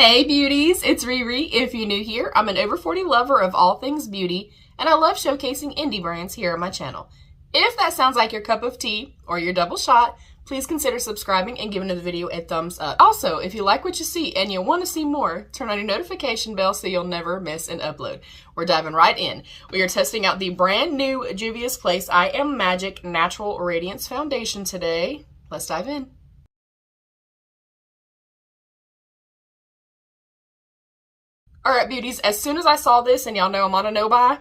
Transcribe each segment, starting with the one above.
Hey beauties, it's Riri. If you're new here, I'm an over 40 lover of all things beauty, and I love showcasing indie brands here on my channel. If that sounds like your cup of tea or your double shot, please consider subscribing and giving the video a thumbs up. Also, if you like what you see and you want to see more, turn on your notification bell so you'll never miss an upload. We're diving right in. We are testing out the brand new Juvia'S Place I Am Magic Natural Radiance Foundation today. Let's dive in. Alright beauties, as soon as I saw this, and y'all know I'm on a no-buy,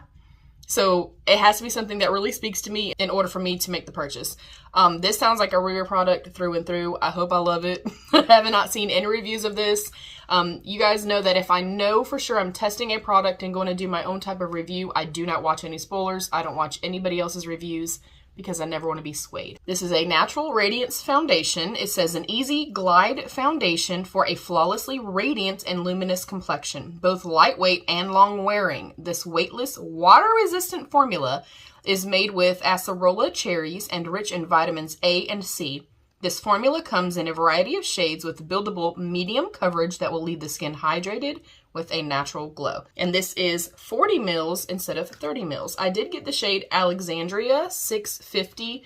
so it has to be something that really speaks to me in order for me to make the purchase. This sounds like a REFERRAL product through and through. I hope I love it. I have not seen any reviews of this. You guys know that if I know for sure I'm testing a product and going to do my own type of review, I do not watch any spoilers. I don't watch anybody else's reviews because I never want to be swayed. This is a natural radiance foundation. It says an easy glide foundation for a flawlessly radiant and luminous complexion, both lightweight and long wearing. This weightless, water-resistant formula is made with acerola cherries and rich in vitamins A and C. This formula comes in a variety of shades with buildable medium coverage that will leave the skin hydrated with a natural glow. And this is 40 mils instead of 30 mils. I did get the shade Alexandria 650.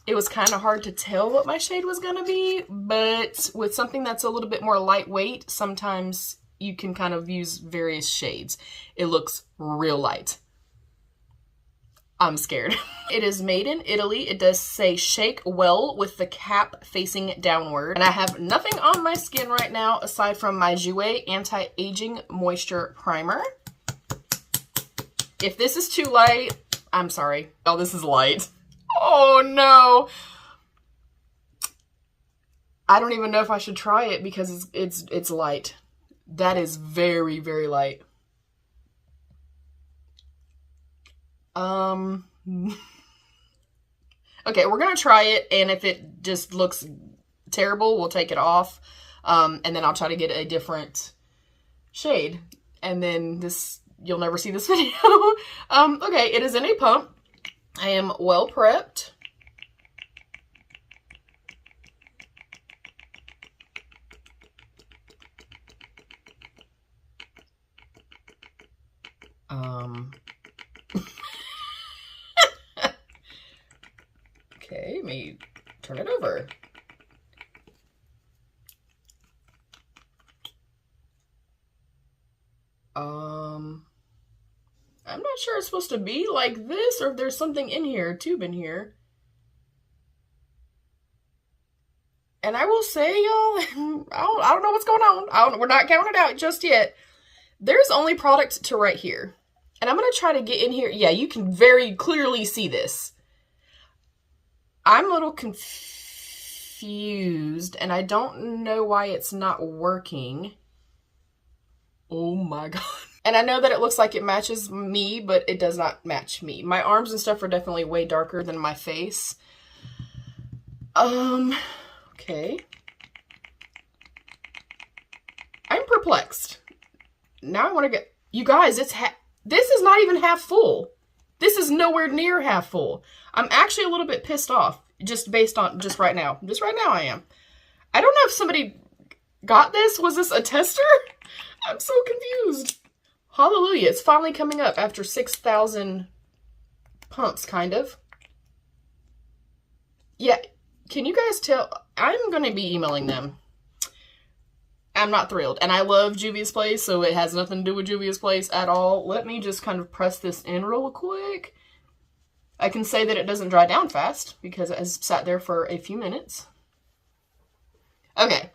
It was kind of hard to tell what my shade was gonna be, but with something that's a little bit more lightweight, sometimes you can kind of use various shades. It looks real light. I'm scared. It is made in Italy. It does say shake well with the cap facing downward. And I have nothing on my skin right now aside from my JOUER Anti-Aging Moisture Primer. If this is too light, I'm sorry. Oh, this is light. Oh no. I don't even know if I should try it because it's light. That is very, very light. Okay, we're gonna try it, and if it just looks terrible, we'll take it off, and then I'll try to get a different shade, and then you'll never see this video. Okay, it is in a pump. I am well prepped. Okay, let me turn it over. I'm not sure it's supposed to be like this or if there's something in here, a tube in here. And I will say, y'all, I don't know what's going on. We're not counting it out just yet. There's only product to right here. And I'm going to try to get in here. Yeah, you can very clearly see this. I'm a little confused, and I don't know why it's not working. Oh my god. And I know that it looks like it matches me, but it does not match me. My arms and stuff are definitely way darker than my face. Okay. I'm perplexed. Now I want to get... You guys, this is not even half full. This is nowhere near half full. I'm actually a little bit pissed off just based on just right now. Just right now I am. I don't know if somebody got this. Was this a tester? I'm so confused. Hallelujah. It's finally coming up after 6,000 pumps, kind of. Yeah. Can you guys tell? I'm going to be emailing them. I'm not thrilled. And I love Juvia'S Place, so it has nothing to do with Juvia'S Place at all. Let me just kind of press this in real quick. I can say that it doesn't dry down fast because it has sat there for a few minutes. Okay.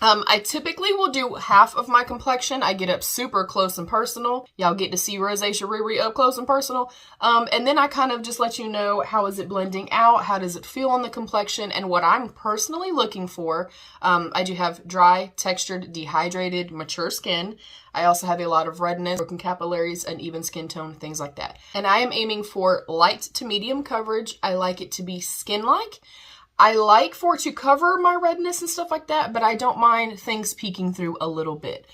I typically will do half of my complexion. I get up super close and personal. Y'all get to see Rosacea Riri up close and personal. And then I kind of just let you know how is it blending out, how does it feel on the complexion, and what I'm personally looking for. I do have dry, textured, dehydrated, mature skin. I also have a lot of redness, broken capillaries, uneven skin tone, things like that. And I am aiming for light to medium coverage. I like it to be skin-like. I like for it to cover my redness and stuff like that, but I don't mind things peeking through a little bit.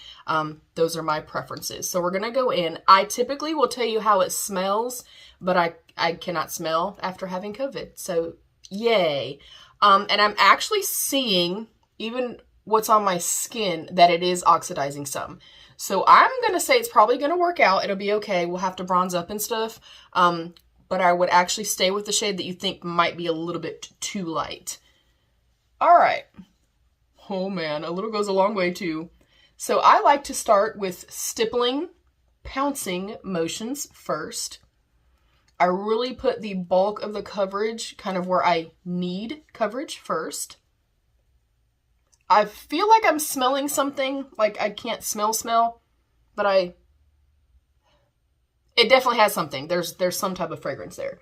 Those are my preferences. So we're going to go in. I typically will tell you how it smells, but I cannot smell after having COVID. So yay. And I'm actually seeing, even what's on my skin that it is oxidizing some. So I'm going to say it's probably going to work out. It'll be okay. We'll have to bronze up and stuff. But I would actually stay with the shade that you think might be a little bit too light. All right. Oh man, a little goes a long way too. So I like to start with stippling, pouncing motions first. I really put the bulk of the coverage kind of where I need coverage first. I feel like I'm smelling something, like I can't smell, but it definitely has something. There's some type of fragrance there.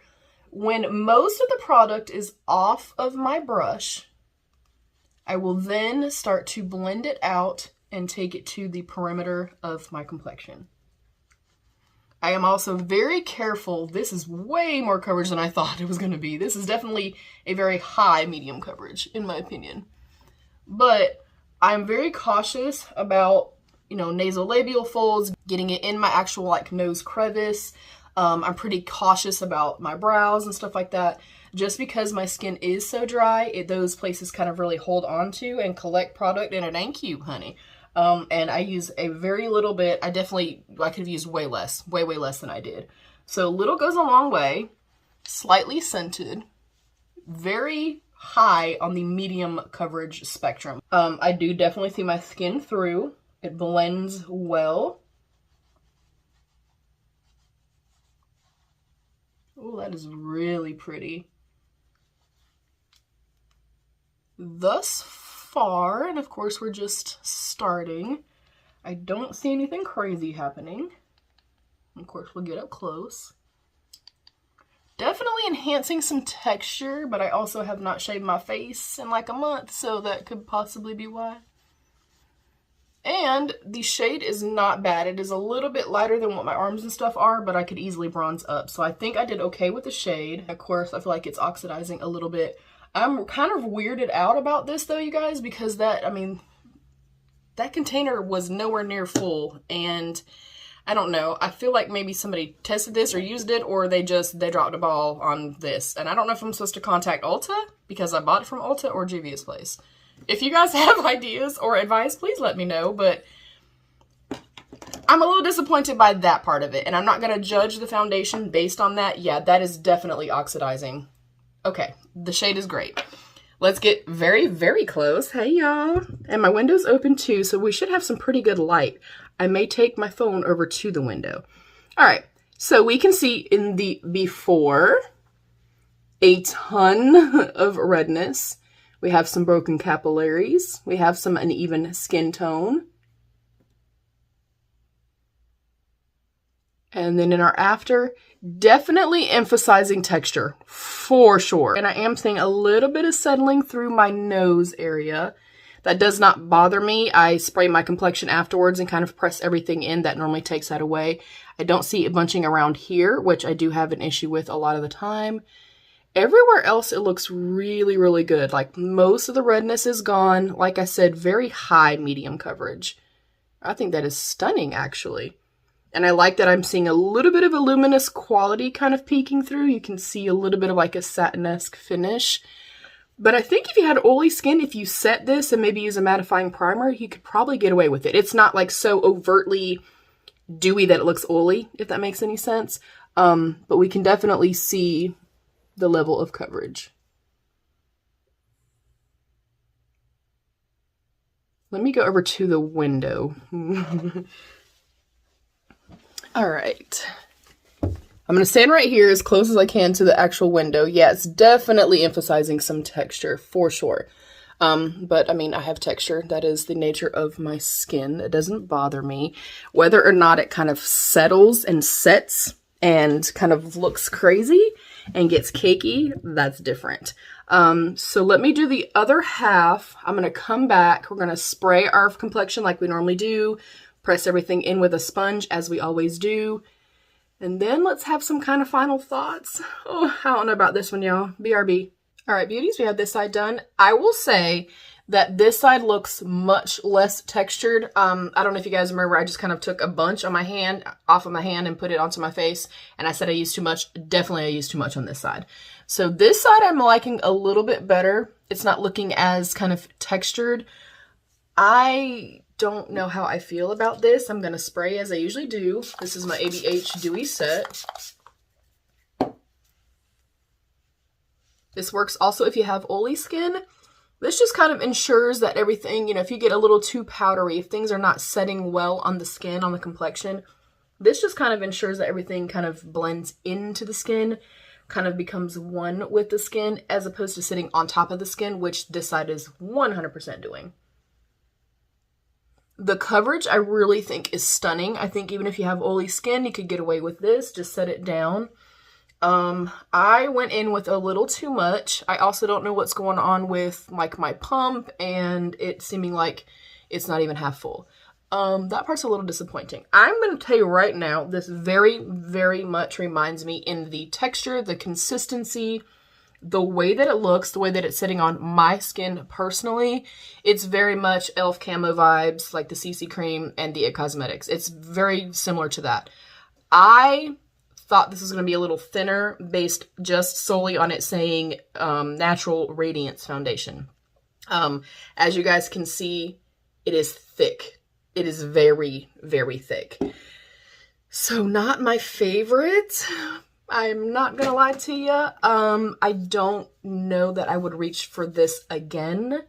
When most of the product is off of my brush, I will then start to blend it out and take it to the perimeter of my complexion. I am also very careful. This is way more coverage than I thought it was going to be. This is definitely a very high medium coverage, in my opinion. But I'm very cautious about, you know, nasolabial folds, getting it in my actual like nose crevice. I'm pretty cautious about my brows and stuff like that. Just because my skin is so dry, those places kind of really hold on to and collect product, and it ain't cute, honey. And I use a very little bit. I could have used way less, way less than I did. So little goes a long way. Slightly scented, very high on the medium coverage spectrum. I do definitely see my skin through. It blends well. Oh, that is really pretty. Thus far, and of course we're just starting, I don't see anything crazy happening. Of course we'll get up close. Definitely enhancing some texture, but I also have not shaved my face in like a month, so that could possibly be why. And the shade is not bad. It is a little bit lighter than what my arms and stuff are, but I could easily bronze up. So I think I did okay with the shade. Of course, I feel like it's oxidizing a little bit. I'm kind of weirded out about this though, you guys, because that container was nowhere near full, and I don't know. I feel like maybe somebody tested this or used it, or they dropped a ball on this. And I don't know if I'm supposed to contact Ulta because I bought it from Ulta, or Juvia'S place. If you guys have ideas or advice, please let me know. But I'm a little disappointed by that part of it, and I'm not going to judge the foundation based on that. Yeah, that is definitely oxidizing. Okay, the shade is great. Let's get very, very close. Hey, y'all. And my window's open too, so we should have some pretty good light. I may take my phone over to the window. All right, so we can see in the before a ton of redness. We have some broken capillaries. We have some uneven skin tone. And then in our after, definitely emphasizing texture, for sure. And I am seeing a little bit of settling through my nose area. That does not bother me. I spray my complexion afterwards and kind of press everything in. That normally takes that away. I don't see it bunching around here, which I do have an issue with a lot of the time. Everywhere else, it looks really, really good. Like, most of the redness is gone. Like I said, very high medium coverage. I think that is stunning, actually. And I like that I'm seeing a little bit of a luminous quality kind of peeking through. You can see a little bit of like a satin-esque finish. But I think if you had oily skin, if you set this and maybe use a mattifying primer, you could probably get away with it. It's not like so overtly dewy that it looks oily, if that makes any sense. But we can definitely see the level of coverage. Let me go over to the window. All right. I'm going to stand right here as close as I can to the actual window. Yeah, it's definitely emphasizing some texture, for sure. But, I mean, I have texture. That is the nature of my skin. It doesn't bother me. Whether or not it kind of settles and sets and kind of looks crazy and gets cakey, that's different. So let me do the other half. I'm going to come back. We're going to spray our complexion like we normally do. Press everything in with a sponge, as we always do. And then let's have some kind of final thoughts. Oh, I don't know about this one, y'all. BRB. All right, beauties, we have this side done. I will say that this side looks much less textured. I don't know if you guys remember, I just kind of took a bunch on my hand, off of my hand, and put it onto my face. And I said I used too much. Definitely I used too much on this side. So this side I'm liking a little bit better. It's not looking as kind of textured. I don't know how I feel about this. I'm going to spray as I usually do. This is my ABH Dewy set. This works also if you have oily skin. This just kind of ensures that everything, you know, if you get a little too powdery, if things are not setting well on the skin, on the complexion, this just kind of ensures that everything kind of blends into the skin, kind of becomes one with the skin, as opposed to sitting on top of the skin, which this side is 100% doing. The coverage I really think is stunning. I think even if you have oily skin, you could get away with this. Just set it down. I went in with a little too much. I also don't know what's going on with like my pump and it seeming like it's not even half full. That part's a little disappointing. I'm going to tell you right now, this very, very much reminds me in the texture, the consistency, the way that it looks, the way that it's sitting on my skin personally. It's very much e.l.f. camo vibes, like the CC cream and the IT Cosmetics. It's very similar to that. I thought this was going to be a little thinner based just solely on it saying Natural Radiance Foundation. As you guys can see, it is thick. It is very, very thick. So not my favorite. I'm not gonna lie to you. I don't know that I would reach for this again.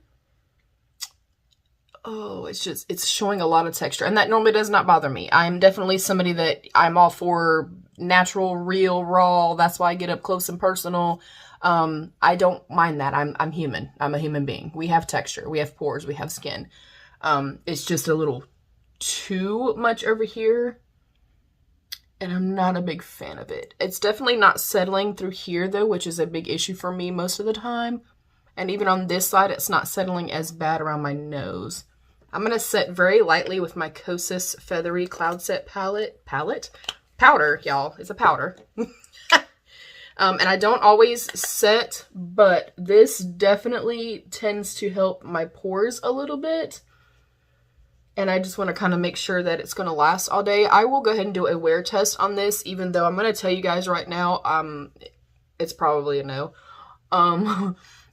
Oh, it's showing a lot of texture, and that normally does not bother me. I'm definitely somebody that I'm all for natural, real, raw. That's why I get up close and personal. I don't mind that. I'm human. I'm a human being. We have texture. We have pores. We have skin. It's just a little too much over here. And I'm not a big fan of it. It's definitely not settling through here though, which is a big issue for me most of the time. And even on this side, it's not settling as bad around my nose. I'm going to set very lightly with my Kosas Feathery Cloud Set powder, y'all. It's a powder. And I don't always set, but this definitely tends to help my pores a little bit. And I just want to kind of make sure that it's going to last all day. I will go ahead and do a wear test on this, even though I'm going to tell you guys right now, it's probably a no.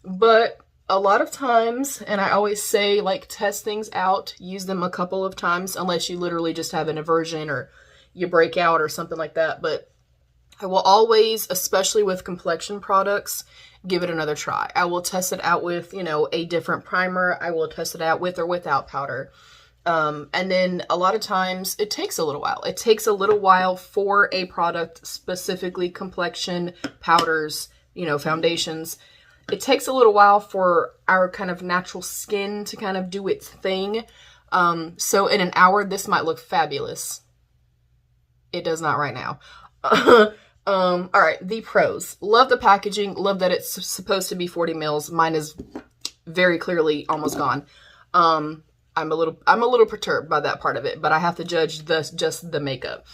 But a lot of times, and I always say, like, test things out, use them a couple of times, unless you literally just have an aversion or you break out or something like that. But I will always, especially with complexion products, give it another try. I will test it out with, you know, a different primer. I will test it out with or without powder. And then a lot of times it takes a little while. It takes a little while for a product, specifically complexion, powders, you know, foundations. It takes a little while for our kind of natural skin to kind of do its thing. So in an hour, this might look fabulous. It does not right now. All right, the pros. Love the packaging. Love that it's supposed to be 40 mils. Mine is very clearly almost gone. I'm a little perturbed by that part of it, but I have to judge just the makeup.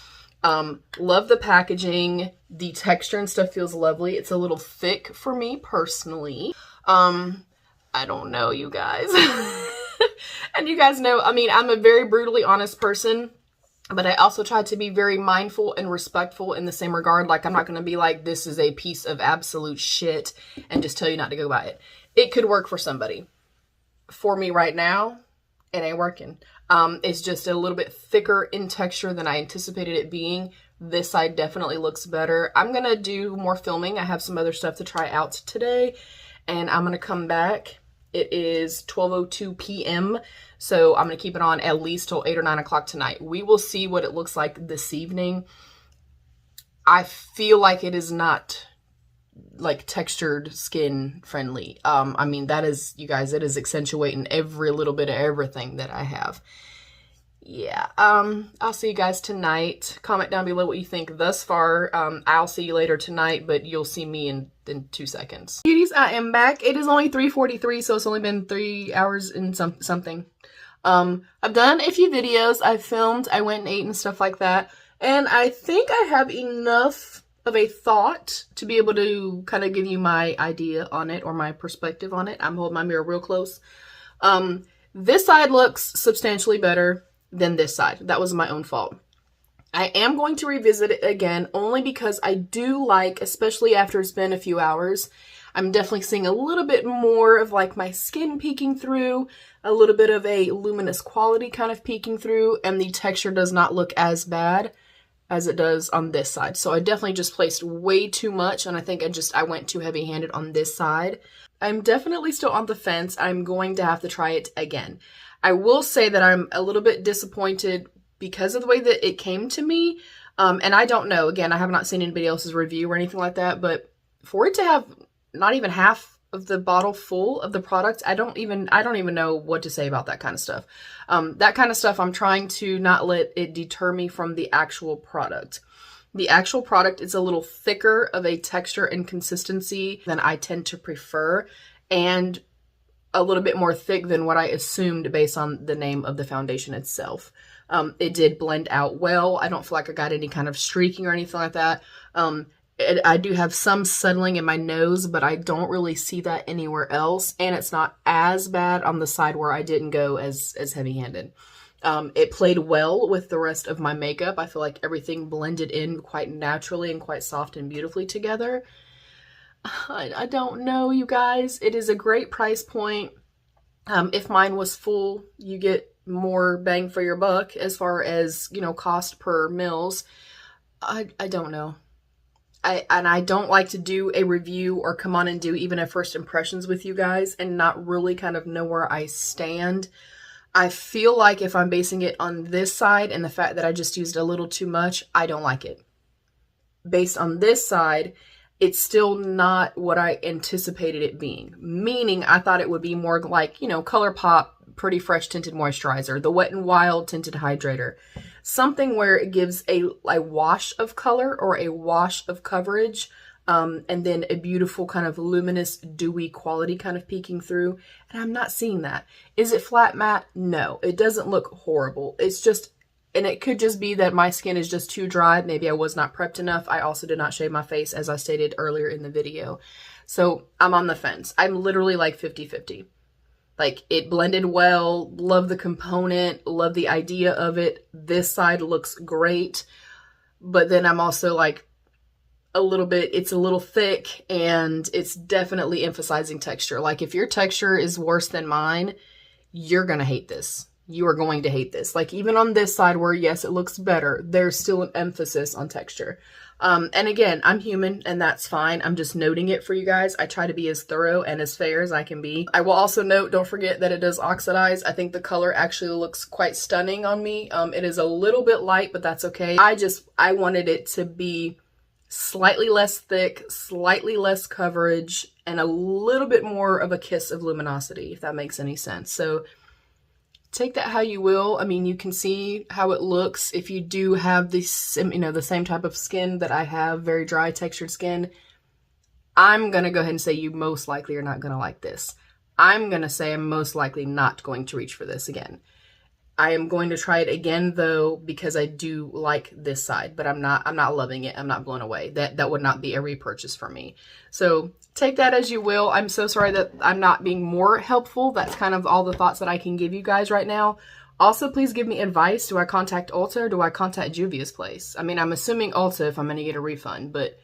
Love the packaging. The texture and stuff feels lovely. It's a little thick for me personally. I don't know, you guys. And you guys know, I mean, I'm a very brutally honest person, but I also try to be very mindful and respectful in the same regard. Like, I'm not going to be like, this is a piece of absolute shit and just tell you not to go buy it. It could work for somebody. For me right now, it ain't working. It's just a little bit thicker in texture than I anticipated it being. This side definitely looks better. I'm going to do more filming. I have some other stuff to try out today, and I'm going to come back. It is 12:02 p.m., so I'm going to keep it on at least till 8 or 9 o'clock tonight. We will see what it looks like this evening. I feel like it is not like textured skin friendly. I mean, that is, you guys, it is accentuating every little bit of everything that I have. Yeah, I'll see you guys tonight. Comment down below what you think thus far. I'll see you later tonight, but you'll see me in 2 seconds. Beauties, I am back. It is only 3:43, so it's only been 3 hours and something. I've done a few videos. I filmed, I went and ate and stuff like that. And I think I have enough of a thought to be able to kind of give you my idea on it or my perspective on it. I'm holding my mirror real close. This side looks substantially better than this side. That was my own fault. I am going to revisit it again only because I do like, especially after it's been a few hours, I'm definitely seeing a little bit more of like my skin peeking through. a little bit of a luminous quality kind of peeking through, and the texture does not look as bad as it does on this side. So I definitely just placed way too much, and I think I went too heavy-handed on this side. I'm definitely still on the fence. I'm going to have to try it again. I will say that I'm a little bit disappointed because of the way that it came to me. And I don't know, again, I have not seen anybody else's review or anything like that, but for it to have not even half of the bottle full of the product, I don't even know what to say about that kind of stuff. That kind of stuff, I'm trying to not let it deter me from the actual product. The actual product is a little thicker of a texture and consistency than I tend to prefer, and a little bit more thick than what I assumed based on the name of the foundation itself. It did blend out well. I don't feel like I got any kind of streaking or anything like that. I do have some settling in my nose, but I don't really see that anywhere else. And it's not as bad on the side where I didn't go as heavy-handed. It played well with the rest of my makeup. I feel like everything blended in quite naturally and quite soft and beautifully together. I don't know, you guys. It is a great price point. If mine was full, you get more bang for your buck as far as, you know, cost per mils. I don't know. I don't like to do a review or come on and do even a first impressions with you guys and not really kind of know where I stand. I feel like if I'm basing it on this side and the fact that I just used a little too much, I don't like it. Based on this side, it's still not what I anticipated it being. Meaning, I thought it would be more like, you know, ColourPop Pretty Fresh Tinted Moisturizer, the Wet n Wild Tinted Hydrator. Something where it gives a wash of color or a wash of coverage, and then a beautiful kind of luminous, dewy quality kind of peeking through. And I'm not seeing that. Is it flat matte? No, it doesn't look horrible. It's just, and it could just be that my skin is just too dry. Maybe I was not prepped enough. I also did not shave my face, as I stated earlier in the video. So I'm on the fence. I'm literally like 50-50. Like, it blended well, love the component, love the idea of it. This side looks great, but then I'm also like it's a little thick, and it's definitely emphasizing texture. Like, if your texture is worse than mine, you're gonna hate this. You are going to hate this. Like, even on this side where, yes, it looks better, there's still an emphasis on texture. And again, I'm human, and that's fine. I'm just noting it for you guys. I try to be as thorough and as fair as I can be. I will also note, don't forget that it does oxidize. I think the color actually looks quite stunning on me. It is a little bit light, but that's okay. I wanted it to be slightly less thick, slightly less coverage, and a little bit more of a kiss of luminosity, if that makes any sense. So take that how you will. I mean, you can see how it looks if you do have this, you know, the same type of skin that I have, very dry textured skin. I'm going to go ahead and say you most likely are not going to like this. I'm going to say I'm most likely not going to reach for this again. I am going to try it again though, because I do like this side, but I'm not loving it. I'm not blown away. That would not be a repurchase for me. So take that as you will. I'm so sorry that I'm not being more helpful. That's kind of all the thoughts that I can give you guys right now. Also, please give me advice. Do I contact Ulta or do I contact Juvia's Place? I mean, I'm assuming Ulta if I'm going to get a refund, but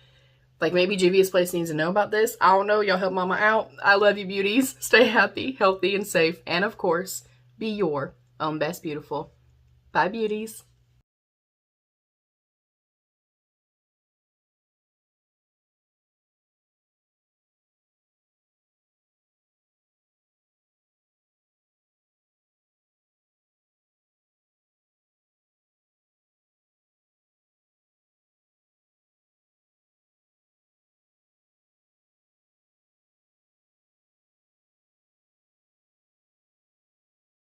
like maybe Juvia's Place needs to know about this. I don't know. Y'all help mama out. I love you, beauties. Stay happy, healthy, and safe. And of course, be your own best beautiful. Bye, beauties.